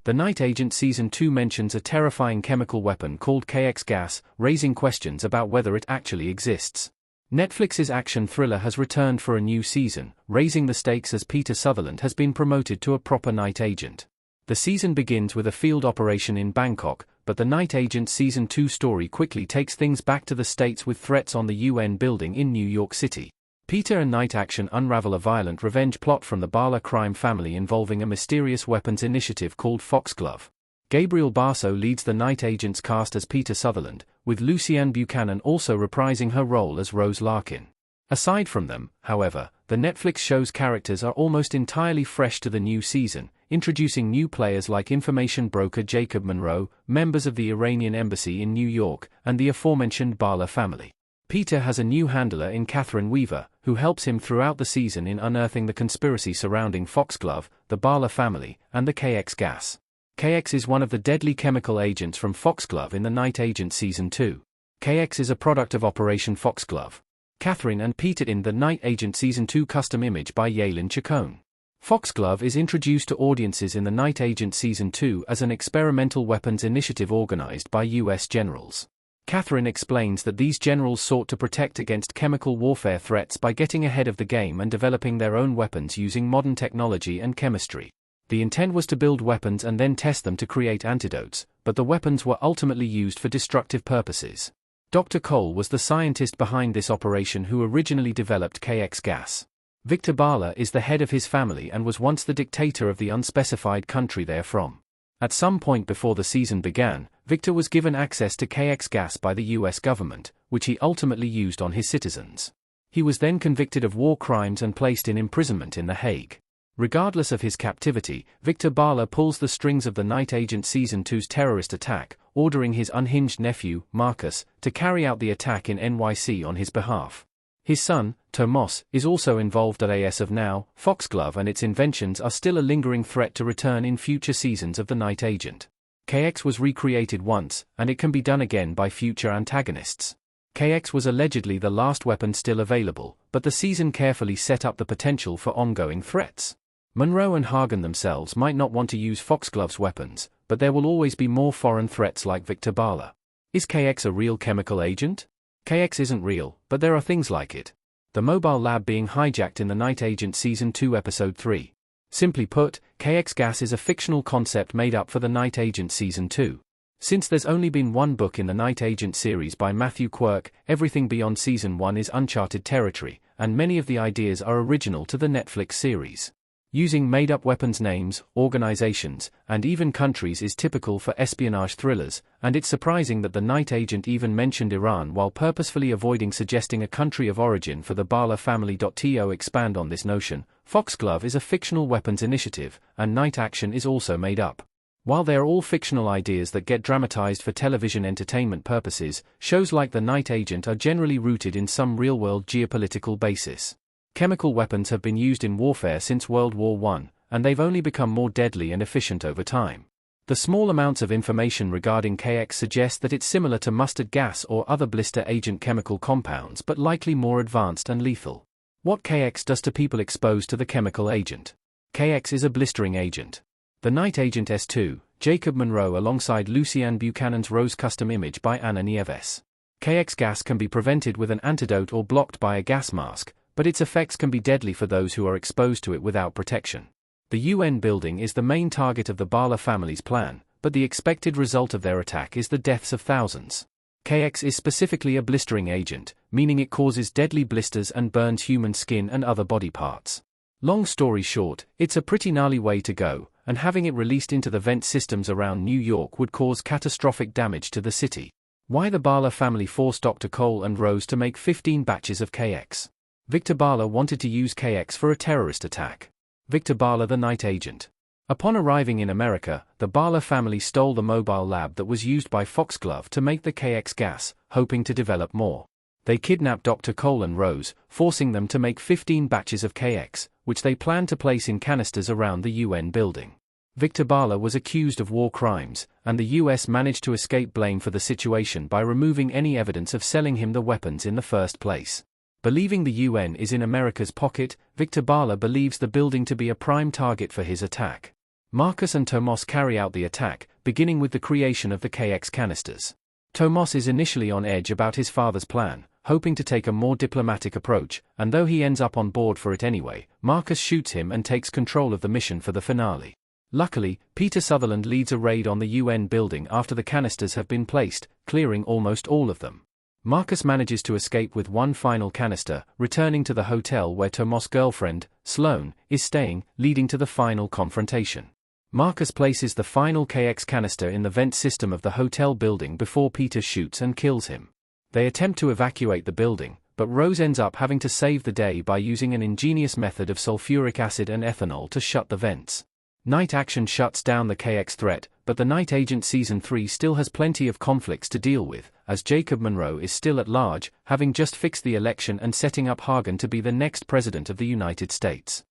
The Night Agent Season 2 mentions a terrifying chemical weapon called KX gas, raising questions about whether it actually exists. Netflix's action thriller has returned for a new season, raising the stakes as Peter Sutherland has been promoted to a proper night agent. The season begins with a field operation in Bangkok, but the Night Agent Season 2 story quickly takes things back to the States with threats on the UN building in New York City. Peter and Night Action unravel a violent revenge plot from the Bala crime family involving a mysterious weapons initiative called Foxglove. Gabriel Barso leads the Night Agent's cast as Peter Sutherland, with Lucianne Buchanan also reprising her role as Rose Larkin. Aside from them, however, the Netflix show's characters are almost entirely fresh to the new season, introducing new players like information broker Jacob Monroe, members of the Iranian embassy in New York, and the aforementioned Bala family. Peter has a new handler in Catherine Weaver, who helps him throughout the season in unearthing the conspiracy surrounding Foxglove, the Bala family, and the KX gas. KX is one of the deadly chemical agents from Foxglove in the Night Agent Season 2. KX is a product of Operation Foxglove. Catherine and Peter in the Night Agent Season 2 custom image by Yaelin Chacon. Foxglove is introduced to audiences in the Night Agent Season 2 as an experimental weapons initiative organized by U.S. generals. Catherine explains that these generals sought to protect against chemical warfare threats by getting ahead of the game and developing their own weapons using modern technology and chemistry. The intent was to build weapons and then test them to create antidotes, but the weapons were ultimately used for destructive purposes. Dr. Cole was the scientist behind this operation who originally developed KX gas. Victor Bala is the head of his family and was once the dictator of the unspecified country they're from. At some point before the season began, Victor was given access to KX gas by the US government, which he ultimately used on his citizens. He was then convicted of war crimes and placed in imprisonment in The Hague. Regardless of his captivity, Victor Bala pulls the strings of the Night Agent Season 2's terrorist attack, ordering his unhinged nephew, Marcus, to carry out the attack in NYC on his behalf. His son, Tomas, is also involved. As of now, Foxglove and its inventions are still a lingering threat to return in future seasons of The Night Agent. KX was recreated once, and it can be done again by future antagonists. KX was allegedly the last weapon still available, but the season carefully set up the potential for ongoing threats. Monroe and Hagen themselves might not want to use Foxglove's weapons, but there will always be more foreign threats like Victor Bala. Is KX a real chemical agent? KX isn't real, but there are things like it. The mobile lab being hijacked in the Night Agent Season 2 Episode 3. Simply put, KX gas is a fictional concept made up for the Night Agent Season 2. Since there's only been one book in the Night Agent series by Matthew Quirk, everything beyond Season 1 is uncharted territory, and many of the ideas are original to the Netflix series. Using made-up weapons names, organizations, and even countries is typical for espionage thrillers, and it's surprising that the Night Agent even mentioned Iran while purposefully avoiding suggesting a country of origin for the Bala family. To expand on this notion, Foxglove is a fictional weapons initiative, and Night Action is also made up. While they're all fictional ideas that get dramatized for television entertainment purposes, shows like The Night Agent are generally rooted in some real-world geopolitical basis. Chemical weapons have been used in warfare since World War I, and they've only become more deadly and efficient over time. The small amounts of information regarding KX suggest that it's similar to mustard gas or other blister agent chemical compounds but likely more advanced and lethal. What KX does to people exposed to the chemical agent. KX is a blistering agent. The Night Agent S2, Jacob Monroe alongside Lucianne Buchanan's Rose custom image by Anna Nieves. KX gas can be prevented with an antidote or blocked by a gas mask, but its effects can be deadly for those who are exposed to it without protection. The UN building is the main target of the Bala family's plan, but the expected result of their attack is the deaths of thousands. KX is specifically a blistering agent, meaning it causes deadly blisters and burns human skin and other body parts. Long story short, it's a pretty gnarly way to go, and having it released into the vent systems around New York would cause catastrophic damage to the city. Why the Bala family forced Dr. Cole and Rose to make 15 batches of KX. Victor Bala wanted to use KX for a terrorist attack. Victor Bala, the Night Agent. Upon arriving in America, the Bala family stole the mobile lab that was used by Foxglove to make the KX gas, hoping to develop more. They kidnapped Dr. Cole and Rose, forcing them to make 15 batches of KX, which they planned to place in canisters around the UN building. Victor Bala was accused of war crimes, and the US managed to escape blame for the situation by removing any evidence of selling him the weapons in the first place. Believing the UN is in America's pocket, Victor Bala believes the building to be a prime target for his attack. Marcus and Tomas carry out the attack, beginning with the creation of the KX canisters. Tomas is initially on edge about his father's plan, hoping to take a more diplomatic approach, and though he ends up on board for it anyway, Marcus shoots him and takes control of the mission for the finale. Luckily, Peter Sutherland leads a raid on the UN building after the canisters have been placed, clearing almost all of them. Marcus manages to escape with one final canister, returning to the hotel where Tomas' girlfriend, Sloane, is staying, leading to the final confrontation. Marcus places the final KX canister in the vent system of the hotel building before Peter shoots and kills him. They attempt to evacuate the building, but Rose ends up having to save the day by using an ingenious method of sulfuric acid and ethanol to shut the vents. Night Action shuts down the KX threat, but the Night Agent Season 3 still has plenty of conflicts to deal with, as Jacob Monroe is still at large, having just fixed the election and setting up Hagen to be the next President of the United States.